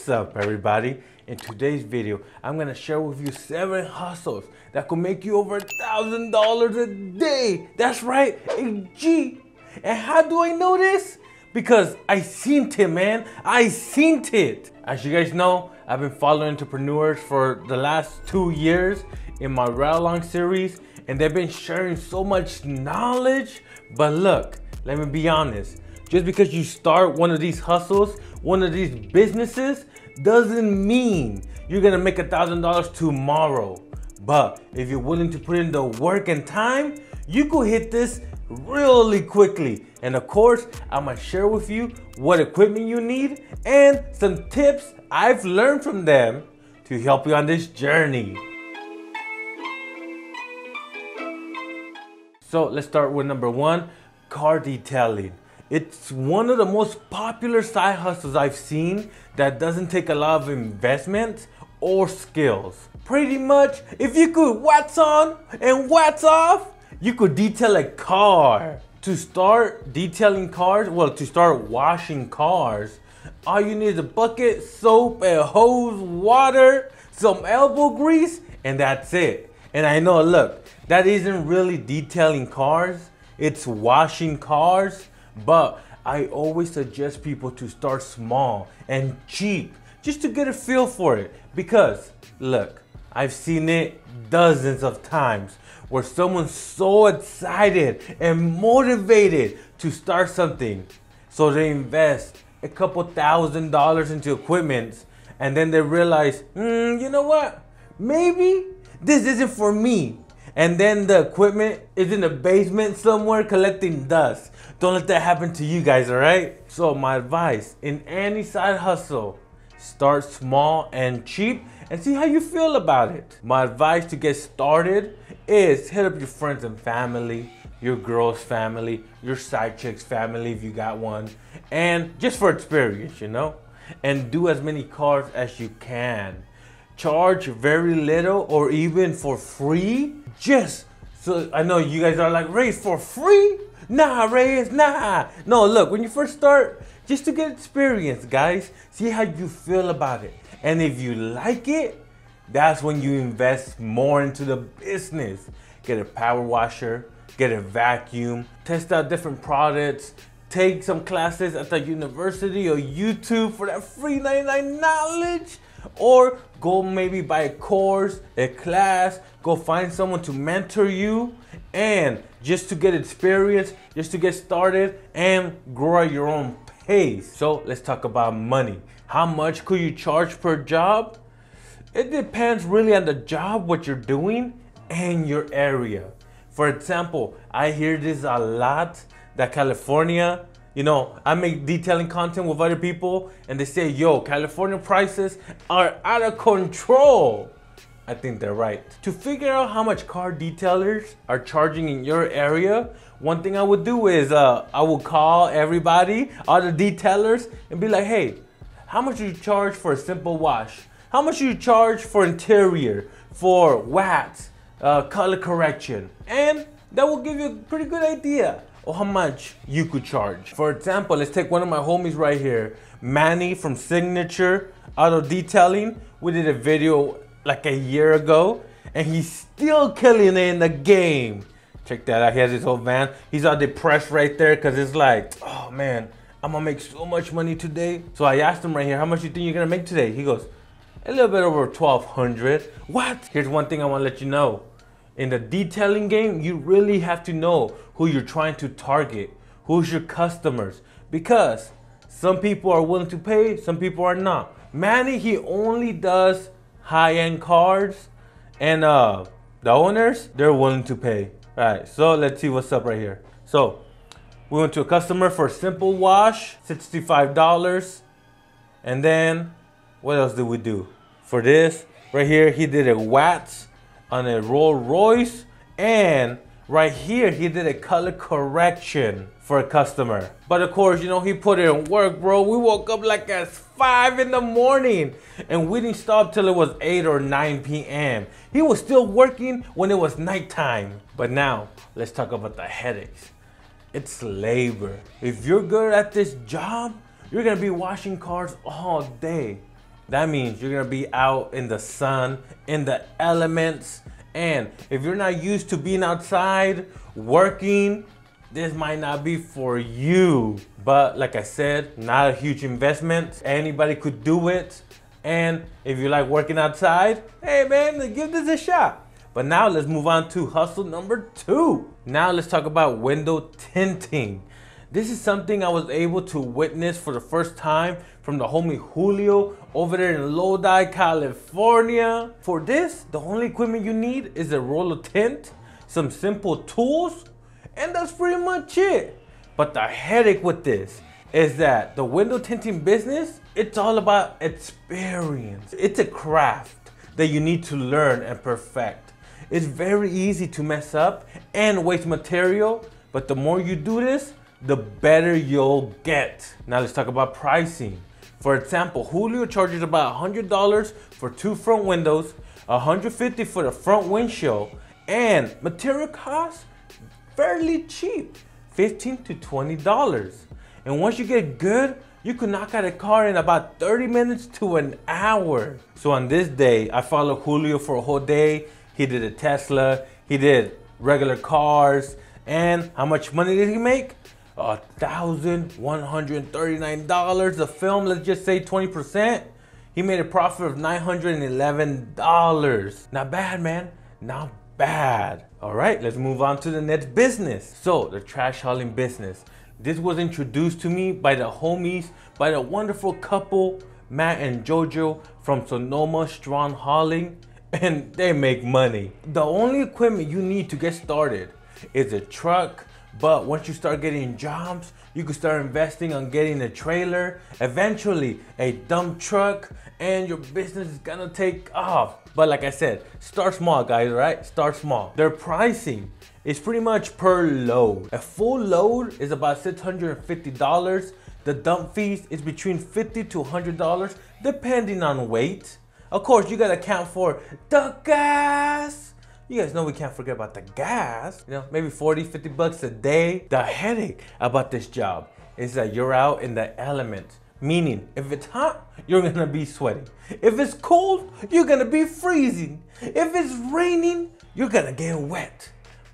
What's up, everybody? In today's video, I'm gonna share with you 7 hustles that could make you over $1,000 a day. That's right, a G. And how do I know this? Because I seen it, man. I seen it. As you guys know, I've been following entrepreneurs for the last 2 years in my ride along series, and they've been sharing so much knowledge. But look, let me be honest. Just because you start one of these hustles, one of these businesses, doesn't mean you're gonna make $1,000 tomorrow. But if you're willing to put in the work and time, you could hit this really quickly. And of course, I'm gonna share with you what equipment you need and some tips I've learned from them to help you on this journey. So let's start with number 1, car detailing. It's one of the most popular side hustles I've seen that doesn't take a lot of investment or skills. Pretty much, if you could wax on and wax off, you could detail a car. To start detailing cars, to start washing cars, all you need is a bucket, soap, a hose, water, some elbow grease, and that's it. And I know, look, that isn't really detailing cars, it's washing cars. But I always suggest people to start small and cheap just to get a feel for it. Because look, I've seen it dozens of times where someone's so excited and motivated to start something, so they invest a couple $1,000s into equipment, and then they realize, you know what, maybe this isn't for me. And then the equipment is in the basement somewhere collecting dust. Don't let that happen to you guys, all right? So my advice, in any side hustle, start small and cheap and see how you feel about it. My advice to get started is hit up your friends and family, your girl's family, your side chick's family if you got one, and just for experience, you know? And do as many cars as you can. Charge very little or even for free. Just so I know you guys are like, Ray, for free? Nah, Ray, nah. No, look, when you first start, just to get experience, guys, see how you feel about it. And if you like it, that's when you invest more into the business. Get a power washer, get a vacuum, test out different products, take some classes at the university or YouTube for that free 99 knowledge. Or go maybe buy a course, a class, go find someone to mentor you, and just to get experience, just to get started and grow at your own pace. So let's talk about money. How much could you charge per job? It depends really on the job, what you're doing, and your area. For example, I hear this a lot, that California, you know, I make detailing content with other people and they say, yo, California prices are out of control. I think they're right. To figure out how much car detailers are charging in your area, one thing I would do is I would call everybody, all the detailers, and be like, hey, how much do you charge for a simple wash? How much do you charge for interior, for wax, color correction? And that will give you a pretty good idea or how much you could charge. For example, let's take one of my homies right here, Manny from Signature Auto Detailing. We did a video like a year ago and he's still killing it in the game. Check that out, he has his whole van. He's all depressed right there because it's like, oh man, I'm gonna make so much money today. So I asked him right here, how much do you think you're gonna make today? He goes, a little bit over 1,200. What? Here's one thing I wanna let you know. In the detailing game, you really have to know who you're trying to target, who's your customers, because some people are willing to pay, some people are not. Manny, he only does high-end cars, and the owners, they're willing to pay. All right, so let's see what's up right here. So we went to a customer for a simple wash, $65, and then what else did we do? For this right here, he did a wax on a Rolls Royce, and right here he did a color correction for a customer. But of course, you know, he put it in work, bro. We woke up like at 5 in the morning and we didn't stop till it was 8 or 9 p.m. He was still working when it was nighttime. But now let's talk about the headaches. It's labor. If you're good at this job, you're gonna be washing cars all day. That means you're gonna be out in the sun, in the elements. And if you're not used to being outside, working, this might not be for you. But like I said, not a huge investment. Anybody could do it. And if you like working outside, hey man, give this a shot. But now let's move on to hustle number 2. Now let's talk about window tinting. This is something I was able to witness for the first time from the homie Julio over there in Lodi, California. For this, the only equipment you need is a roll of tint, some simple tools, and that's pretty much it. But the headache with this is that the window tinting business, it's all about experience. It's a craft that you need to learn and perfect. It's very easy to mess up and waste material, but the more you do this, the better you'll get. Now let's talk about pricing. For example, Julio charges about $100 for 2 front windows, $150 for the front windshield, and material costs fairly cheap, $15 to $20. And once you get good, you can knock out a car in about 30 minutes to an hour. So on this day, I followed Julio for a whole day. He did a Tesla, he did regular cars, and how much money did he make? $1,139. The film, let's just say 20%. He made a profit of $911. Not bad, man, not bad. All right, let's move on to the next business. So the trash hauling business. This was introduced to me by the homies, by the wonderful couple, Matt and Jojo from Sonoma Strong Hauling, and they make money. The only equipment you need to get started is a truck, but once you start getting jobs, you can start investing on getting a trailer, eventually a dump truck, and your business is gonna take off. But like I said, start small, guys, right? Start small. Their pricing is pretty much per load. A full load is about $650. The dump fees is between $50 to $100, depending on weight. Of course, you gotta account for the gas. You guys know we can't forget about the gas. You know, maybe 40, 50 bucks a day. The headache about this job is that you're out in the elements. Meaning, if it's hot, you're gonna be sweating. If it's cold, you're gonna be freezing. If it's raining, you're gonna get wet.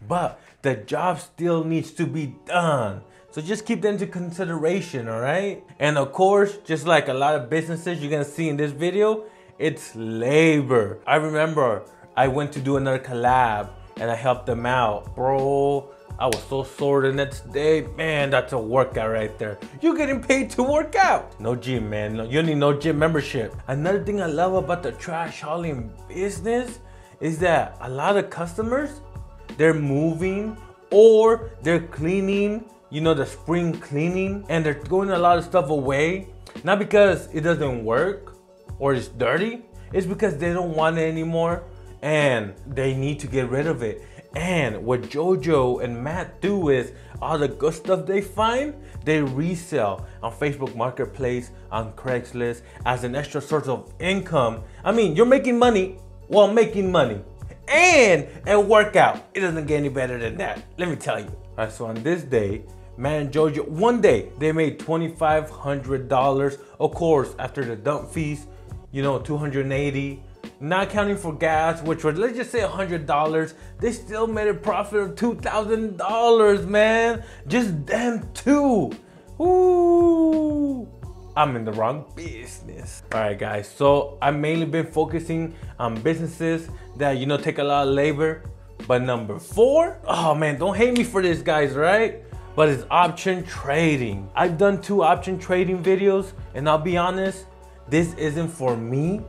But the job still needs to be done. So just keep that into consideration, all right? And of course, just like a lot of businesses you're gonna see in this video, it's labor. I remember I went to do another collab and I helped them out. Bro, I was so sore the next day. Man, that's a workout right there. You're getting paid to work out. No gym, man. No, you need no gym membership. Another thing I love about the trash hauling business is that a lot of customers, they're moving or they're cleaning, you know, the spring cleaning, and they're throwing a lot of stuff away. Not because it doesn't work or it's dirty. It's because they don't want it anymore and they need to get rid of it. And what Jojo and Matt do is all the good stuff they find, they resell on Facebook Marketplace, on Craigslist as an extra source of income. I mean, you're making money while making money. And a workout. It doesn't get any better than that. Let me tell you. All right, so on this day, Matt and Jojo, one day, they made $2,500. Of course, after the dump fees, you know, $280. Not counting for gas, which was, let's just say $100, they still made a profit of $2,000, man. Just them two. Ooh, I'm in the wrong business. All right, guys, so I've mainly been focusing on businesses that, you know, take a lot of labor. But number 4, oh man, don't hate me for this, guys, right? But it's option trading. I've done 2 option trading videos, and I'll be honest, this isn't for me.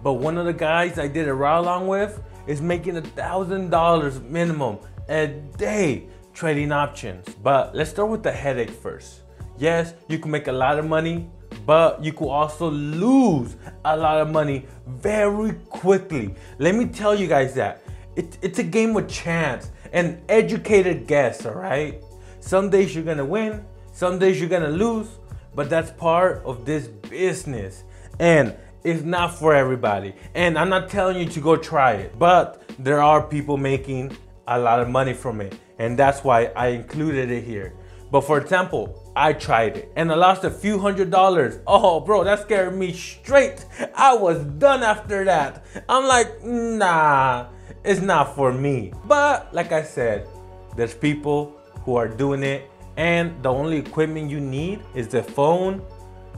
But one of the guys I did a ride along with is making $1,000 minimum a day trading options. But let's start with the headache first. Yes, you can make a lot of money, but you could also lose a lot of money very quickly. Let me tell you guys that. It's a game of chance and educated guess, all right? Some days you're gonna win, some days you're gonna lose, but that's part of this business. And it's not for everybody. And I'm not telling you to go try it, but there are people making a lot of money from it. And that's why I included it here. But for example, I tried it and I lost a few $100s. Oh bro, that scared me straight. I was done after that. I'm like, nah, it's not for me. But like I said, there's people who are doing it, and the only equipment you need is the phone.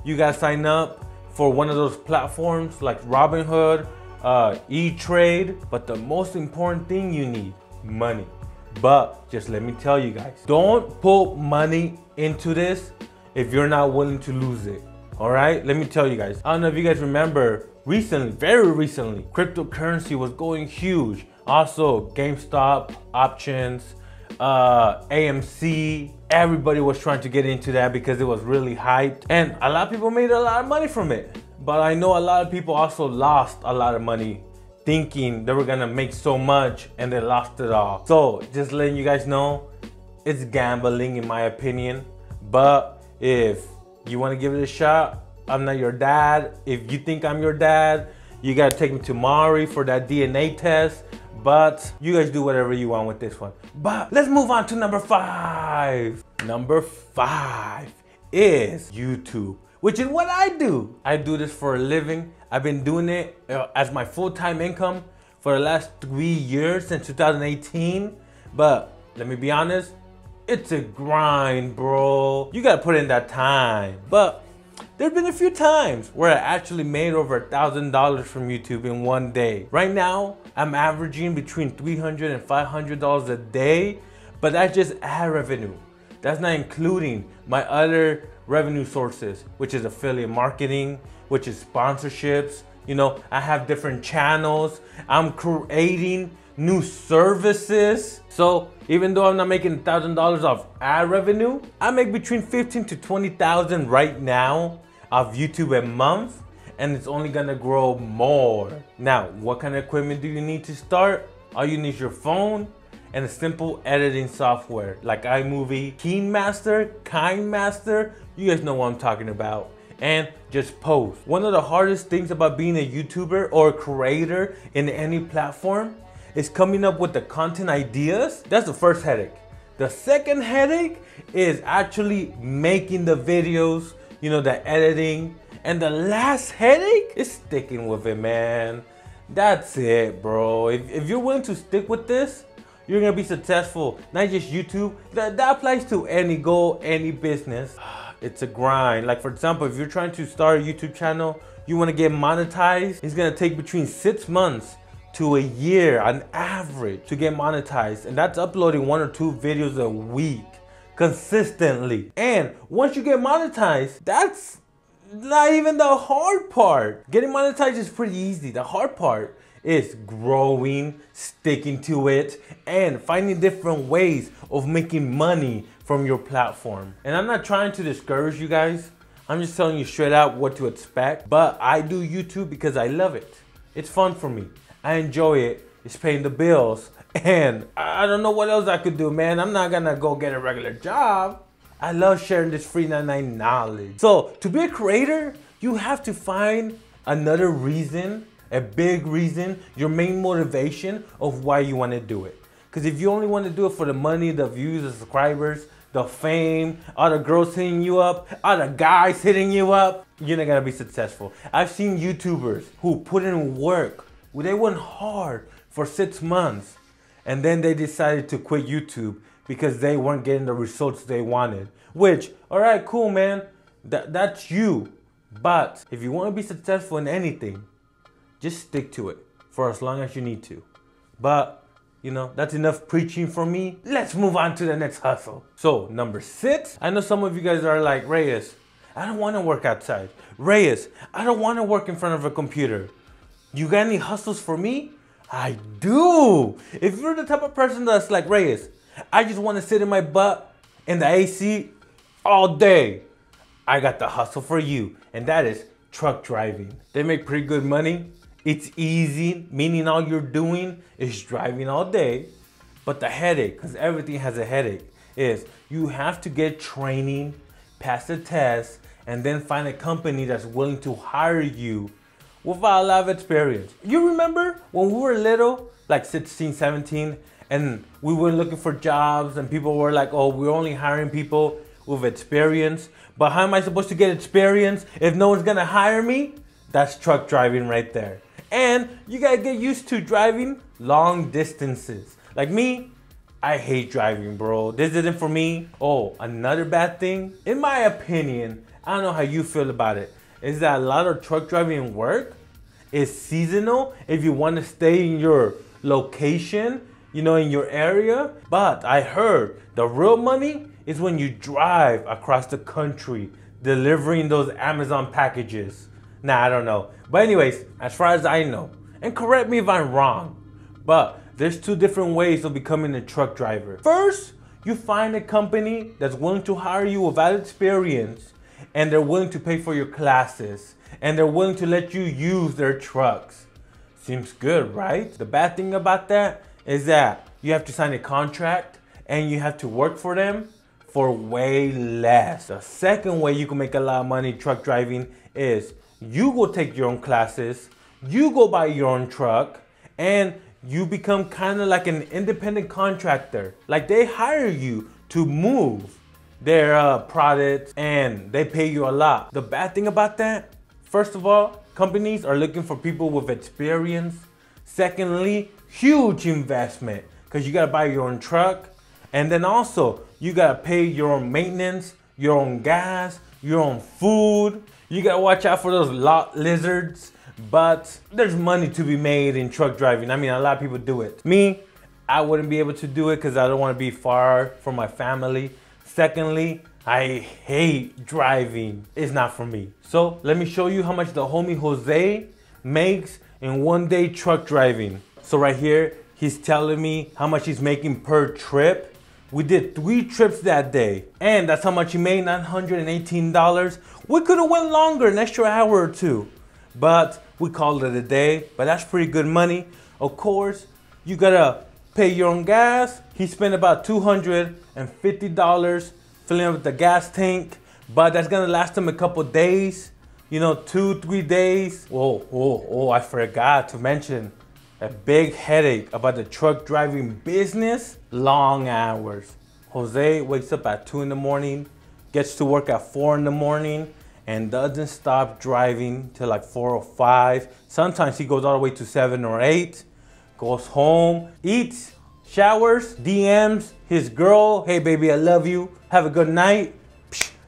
You gotta sign up for one of those platforms like Robinhood, E-Trade, but the most important thing you need, money. But just let me tell you guys, don't put money into this if you're not willing to lose it. All right, let me tell you guys, I don't know if you guys remember recently, very recently, cryptocurrency was going huge. Also GameStop, options, AMC, everybody was trying to get into that because it was really hyped, and a lot of people made a lot of money from it. But I know a lot of people also lost a lot of money thinking they were gonna make so much and they lost it all. So just letting you guys know, it's gambling in my opinion. But if you want to give it a shot, I'm not your dad. If you think I'm your dad, you gotta take me to Mari for that DNA test. But you guys do whatever you want with this one. But let's move on to number 5. Number 5 is YouTube, which is what I do. I do this for a living. I've been doing it as my full-time income for the last 3 years, since 2018. But let me be honest, it's a grind, bro. You gotta put in that time. But there's been a few times where I actually made over $1,000 from YouTube in one day. Right now, I'm averaging between $300 and $500 a day, but that's just ad revenue. That's not including my other revenue sources, which is affiliate marketing, which is sponsorships. You know, I have different channels. I'm creating new services. So even though I'm not making $1,000 off ad revenue, I make between 15 to 20,000 right now of YouTube a month, and it's only gonna grow more. Now, what kind of equipment do you need to start? All you need is your phone and a simple editing software like iMovie, KineMaster, you guys know what I'm talking about, and just post. One of the hardest things about being a YouTuber or a creator in any platform is coming up with the content ideas. That's the first headache. The second headache is actually making the videos, you know, the editing. And the last headache is sticking with it, man. That's it, bro. If you're willing to stick with this, you're gonna be successful. Not just YouTube, that applies to any goal, any business. It's a grind. Like for example, if you're trying to start a YouTube channel, you wanna get monetized, it's gonna take between 6 months to a year on average to get monetized. And that's uploading 1 or 2 videos a week consistently. And once you get monetized, that's not even the hard part. Getting monetized is pretty easy. The hard part is growing, sticking to it, and finding different ways of making money from your platform. And I'm not trying to discourage you guys. I'm just telling you straight out what to expect. But I do YouTube because I love it. It's fun for me. I enjoy it. It's paying the bills. And I don't know what else I could do, man. I'm not gonna go get a regular job. I love sharing this free 99 knowledge. So to be a creator, you have to find another reason, a big reason, your main motivation of why you want to do it. Because if you only want to do it for the money, the views, the subscribers, the fame, all the girls hitting you up, all the guys hitting you up, you're not gonna be successful. I've seen YouTubers who put in work, they went hard for 6 months, and then they decided to quit YouTube because they weren't getting the results they wanted. Which, all right, cool, man. That's you. But if you want to be successful in anything, just stick to it for as long as you need to. But, you know, that's enough preaching for me. Let's move on to the next hustle. So, number 6. I know some of you guys are like, Reyes, I don't want to work outside. Reyes, I don't want to work in front of a computer. You got any hustles for me? I do. If you're the type of person that's like, Reyes, I just want to sit in my butt in the AC all day, I got the hustle for you, and that is truck driving. They make pretty good money. It's easy, meaning all you're doing is driving all day. But the headache, because everything has a headache, is you have to get training, pass the test, and then find a company that's willing to hire you without a lot of experience. You remember when we were little, like 16, 17, and we were looking for jobs and people were like, oh, we're only hiring people with experience. But how am I supposed to get experience if no one's gonna hire me? That's truck driving right there. And you gotta get used to driving long distances. Like me, I hate driving, bro. This isn't for me. Oh, another bad thing, in my opinion, I don't know how you feel about it, is that a lot of truck driving work is seasonal if you want to stay in your location, you know, in your area. But I heard the real money is when you drive across the country delivering those Amazon packages. Nah, I don't know. But anyways, as far as I know, and correct me if I'm wrong, but there's two different ways of becoming a truck driver. First, you find a company that's willing to hire you without experience, and they're willing to pay for your classes, and they're willing to let you use their trucks. Seems good, right? The bad thing about that is that you have to sign a contract and you have to work for them for way less. The second way you can make a lot of money truck driving is you go take your own classes, you go buy your own truck, and you become kind of like an independent contractor. Like they hire you to move their products and they pay you a lot. The bad thing about that, first of all, companies are looking for people with experience. Secondly, huge investment because you gotta buy your own truck. And then also, you gotta pay your own maintenance, your own gas, your own food. You gotta watch out for those lot lizards. But there's money to be made in truck driving. I mean, a lot of people do it. Me, I wouldn't be able to do it because I don't want to be far from my family. Secondly, I hate driving. It's not for me. So let me show you how much the homie Jose makes in one day truck driving. So right here, he's telling me how much he's making per trip. We did 3 trips that day, and that's how much he made, $918. We could have went longer, an extra hour or two, but we called it a day. But that's pretty good money. Of course, you gotta pay your own gas. He spent about $250 filling up the gas tank, but that's gonna last him a couple days, you know, 2-3 days. Oh, I forgot to mention a big headache about the truck driving business: long hours. Jose wakes up at 2 in the morning, gets to work at 4 in the morning, and doesn't stop driving till like 4 or 5. Sometimes he goes all the way to 7 or 8, goes home, eats, showers, DMs his girl, hey baby, I love you, have a good night,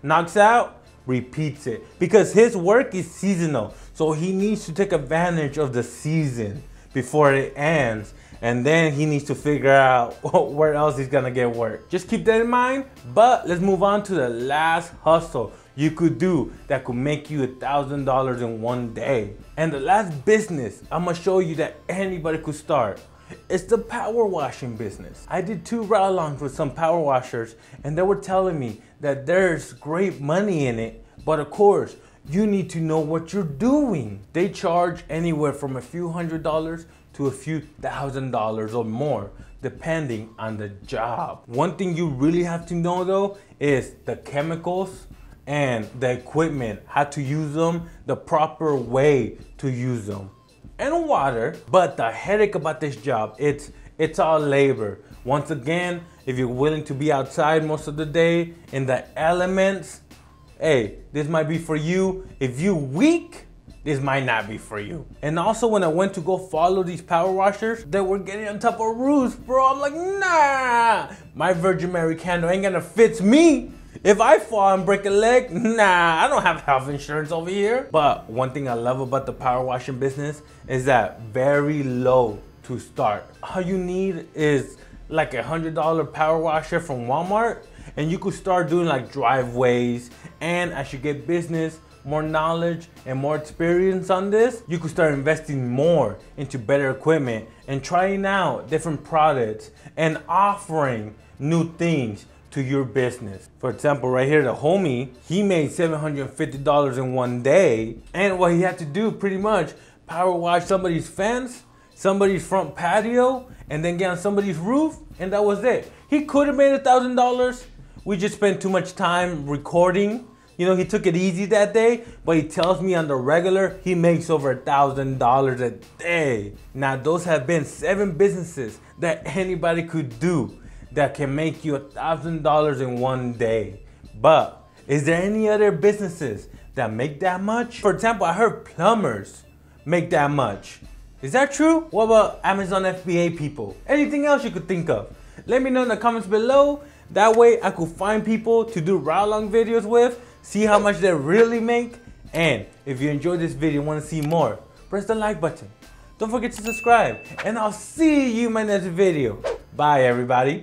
knocks out, repeats it. Because his work is seasonal, so he needs to take advantage of the season before it ends, and then he needs to figure out where else he's gonna get work. Just keep that in mind. But let's move on to the last hustle you could do that could make you $1,000 in one day. And the last business I'm gonna show you that anybody could start, it's the power washing business. I did 2 ride-alongs with some power washers, and they were telling me that there's great money in it, but of course, you need to know what you're doing. They charge anywhere from a few $100s to a few $1,000s or more, depending on the job. One thing you really have to know though is the chemicals and the equipment, how to use them, the proper way to use them, and water. But the headache about this job, it's all labor. Once again, if you're willing to be outside most of the day in the elements, hey, this might be for you. If you're weak, this might not be for you. And also, when I went to go follow these power washers, they were getting on top of roofs, bro. I'm like, nah, my Virgin Mary candle ain't gonna fit me. If I fall and break a leg, nah, I don't have health insurance over here. But one thing I love about the power washing business is that very low to start. All you need is like $100 power washer from Walmart, and you could start doing like driveways. And as you get business, more knowledge and more experience on this, you could start investing more into better equipment and trying out different products and offering new things to your business. For example, right here, the homie, he made $750 in one day. And what he had to do pretty much, power wash somebody's fence, somebody's front patio, and then get on somebody's roof, and that was it. He could have made $1,000. We just spent too much time recording, You know, he took it easy that day, but he tells me on the regular he makes over $1,000 a day. Now those have been 7 businesses that anybody could do that can make you $1,000 in one day. But is there any other businesses that make that much? For example, I heard plumbers make that much. Is that true? What about Amazon FBA people? Anything else you could think of? Let me know in the comments below. That way I could find people to do ride-along videos with, see how much they really make. And if you enjoyed this video and want to see more, press the like button. Don't forget to subscribe, and I'll see you in my next video. Bye everybody.